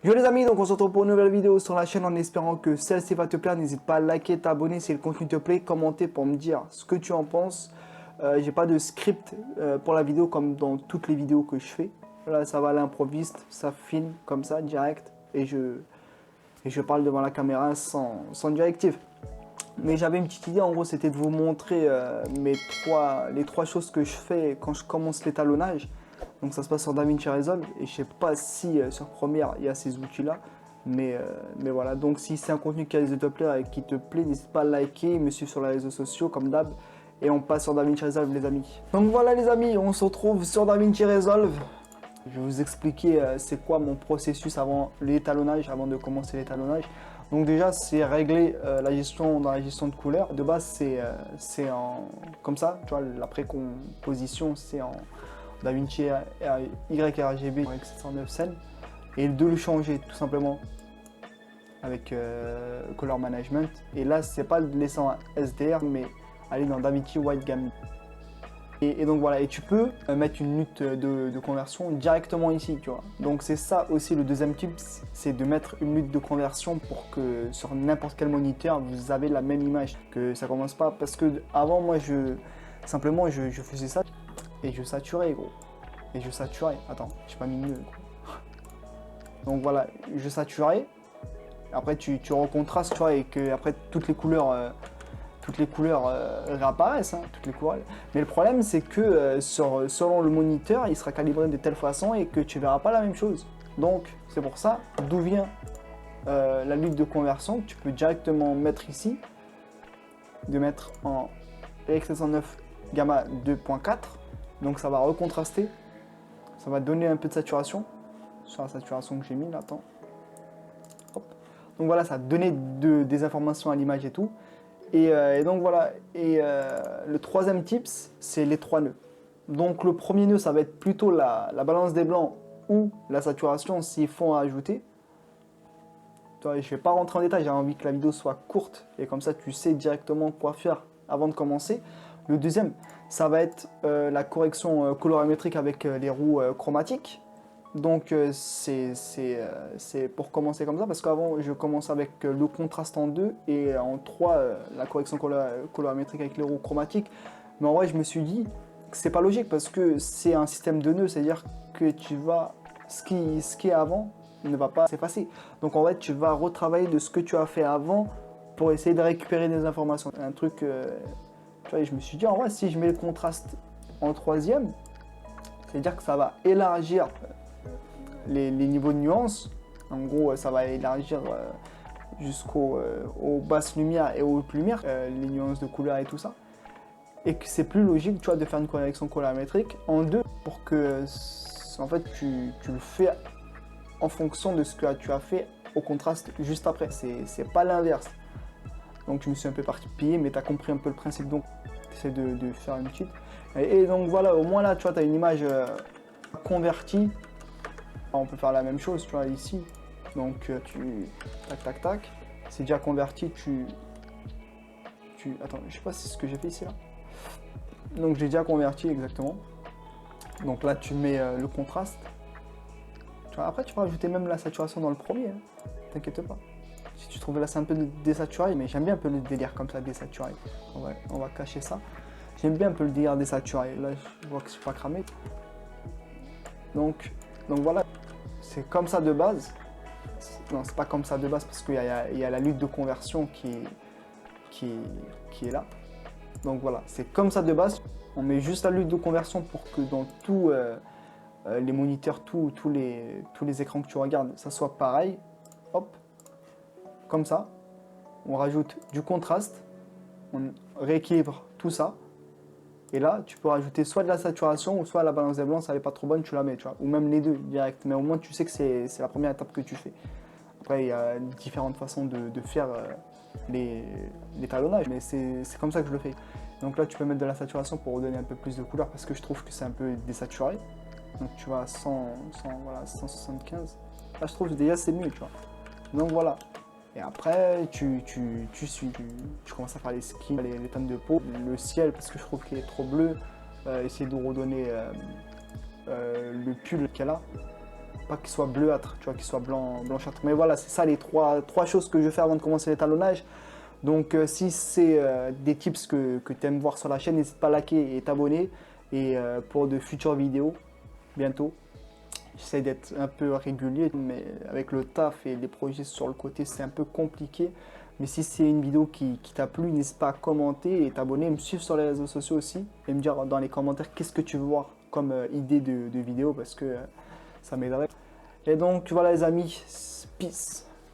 Yo les amis, donc on se retrouve pour une nouvelle vidéo sur la chaîne en espérant que celle-ci va te plaire. N'hésite pas à liker, t'abonner si le contenu te plaît, commenter pour me dire ce que tu en penses. J'ai pas de script pour la vidéo comme dans toutes les vidéos que je fais. Là ça va à l'improviste, ça filme comme ça, direct. Et je parle devant la caméra sans directive. Mais j'avais une petite idée, en gros c'était de vous montrer les trois choses que je fais quand je commence l'étalonnage. Donc ça se passe sur DaVinci Resolve et je sais pas si sur Premiere il y a ces outils là, mais voilà. Donc si c'est un contenu qui risque de te plaire et qui te plaît, n'hésite pas à liker, me suivre sur les réseaux sociaux comme d'hab et on passe sur DaVinci Resolve les amis. Donc voilà les amis, on se retrouve sur DaVinci Resolve. Je vais vous expliquer c'est quoi mon processus avant l'étalonnage, avant de commencer l'étalonnage. Donc déjà c'est régler la gestion dans la gestion de couleurs. De base c'est en comme ça, tu vois, la précomposition c'est en DaVinci YRGB avec 709 scènes et de le changer tout simplement avec Color Management. Et là c'est pas de laisser en SDR mais aller dans DaVinci White Gamut. Et donc voilà, et tu peux mettre une lutte de conversion directement ici, tu vois. Donc c'est ça aussi le deuxième tip, c'est de mettre une lutte de conversion pour que sur n'importe quel moniteur, vous avez la même image. Que ça commence pas, parce que avant moi je faisais ça et je saturais gros. Et je saturais, attends, j'ai pas mis mieux gros. Donc voilà, je saturais, après tu recontrastes, tu vois, et que après toutes les couleurs réapparaissent, hein, toutes les couleurs. Mais le problème, c'est que selon le moniteur, il sera calibré de telle façon et que tu verras pas la même chose. Donc, c'est pour ça d'où vient la lutte de conversion que tu peux directement mettre ici, de mettre en RX709 gamma 2.4. Donc, ça va recontraster, ça va donner un peu de saturation sur la saturation que j'ai mis là. Attends. Hop. Donc voilà, ça va donner des informations à l'image et tout. Et donc voilà, et le troisième tips, c'est les trois nœuds. Donc le premier nœud, ça va être plutôt la balance des blancs ou la saturation s'il faut en ajouter. Je ne vais pas rentrer en détail, j'ai envie que la vidéo soit courte et comme ça tu sais directement quoi faire avant de commencer. Le deuxième, ça va être la correction colorimétrique avec les roues chromatiques. Donc c'est pour commencer comme ça, parce qu'avant je commence avec le contraste en 2 et en 3 la correction colorimétrique avec les roues chromatiques. Mais en vrai je me suis dit que c'est pas logique parce que c'est un système de nœuds, c'est-à-dire que ce qui est avant ne va pas s'effacer. Donc en fait tu vas retravailler de ce que tu as fait avant pour essayer de récupérer des informations. Un truc, tu vois, je me suis dit en vrai si je mets le contraste en troisième, c'est-à-dire que ça va élargir les niveaux de nuances. En gros, ça va élargir jusqu'aux basses lumières et aux hautes lumières, les nuances de couleurs et tout ça. Et que c'est plus logique, tu vois, de faire une correction colorimétrique en deux pour que, en fait, tu le fais en fonction de ce que tu as fait au contraste juste après. C'est pas l'inverse. Donc, je me suis un peu éparpillé, mais tu as compris un peu le principe. Donc, tu essaies de faire une petite. Et donc, voilà, au moins là, tu vois, tu as une image convertie. On peut faire la même chose, tu vois, ici. Donc, tac, tac, tac. C'est déjà converti, Attends, je sais pas si c'est ce que j'ai fait ici, là. Donc, j'ai déjà converti, exactement. Donc là, tu mets le contraste. Tu vois, après, tu peux rajouter même la saturation dans le premier. Hein. T'inquiète pas. Si tu trouves là, c'est un peu désaturé, mais j'aime bien un peu le délire comme ça, désaturé. On va cacher ça. J'aime bien un peu le délire désaturé. Là, je vois que je suis pas cramé. Donc voilà. C'est comme ça de base. Non, c'est pas comme ça de base parce qu'il y a la lutte de conversion qui est là. Donc voilà, c'est comme ça de base. On met juste la lutte de conversion pour que dans tous les moniteurs, tous les écrans que tu regardes, ça soit pareil. Hop, comme ça. On rajoute du contraste. On rééquilibre tout ça. Et là, tu peux rajouter soit de la saturation ou soit la balance des blancs, ça n'est pas trop bonne, tu la mets, tu vois. Ou même les deux, direct. Mais au moins, tu sais que c'est la première étape que tu fais. Après, il y a différentes façons de faire l'étalonnage, mais c'est comme ça que je le fais. Donc là, tu peux mettre de la saturation pour redonner un peu plus de couleur parce que je trouve que c'est un peu désaturé. Donc tu vois, 175. Là, je trouve que déjà, c'est mieux, tu vois. Donc voilà. Et après, tu commences à faire les skins, les teintes de peau, le ciel parce que je trouve qu'il est trop bleu, essayer de redonner le pull qu'elle a. pas qu'il soit bleuâtre, tu vois, qu'il soit blanchâtre. Mais voilà, c'est ça les trois choses que je fais avant de commencer l'étalonnage. Donc si c'est des tips que tu aimes voir sur la chaîne, n'hésite pas à liker et t'abonner. Et pour de futures vidéos, bientôt. J'essaie d'être un peu régulier, mais avec le taf et les projets sur le côté, c'est un peu compliqué. Mais si c'est une vidéo qui t'a plu, n'hésite pas à commenter et t'abonner, me suivre sur les réseaux sociaux aussi et me dire dans les commentaires qu'est-ce que tu veux voir comme idée de vidéo parce que ça m'aiderait. Et donc voilà les amis, peace.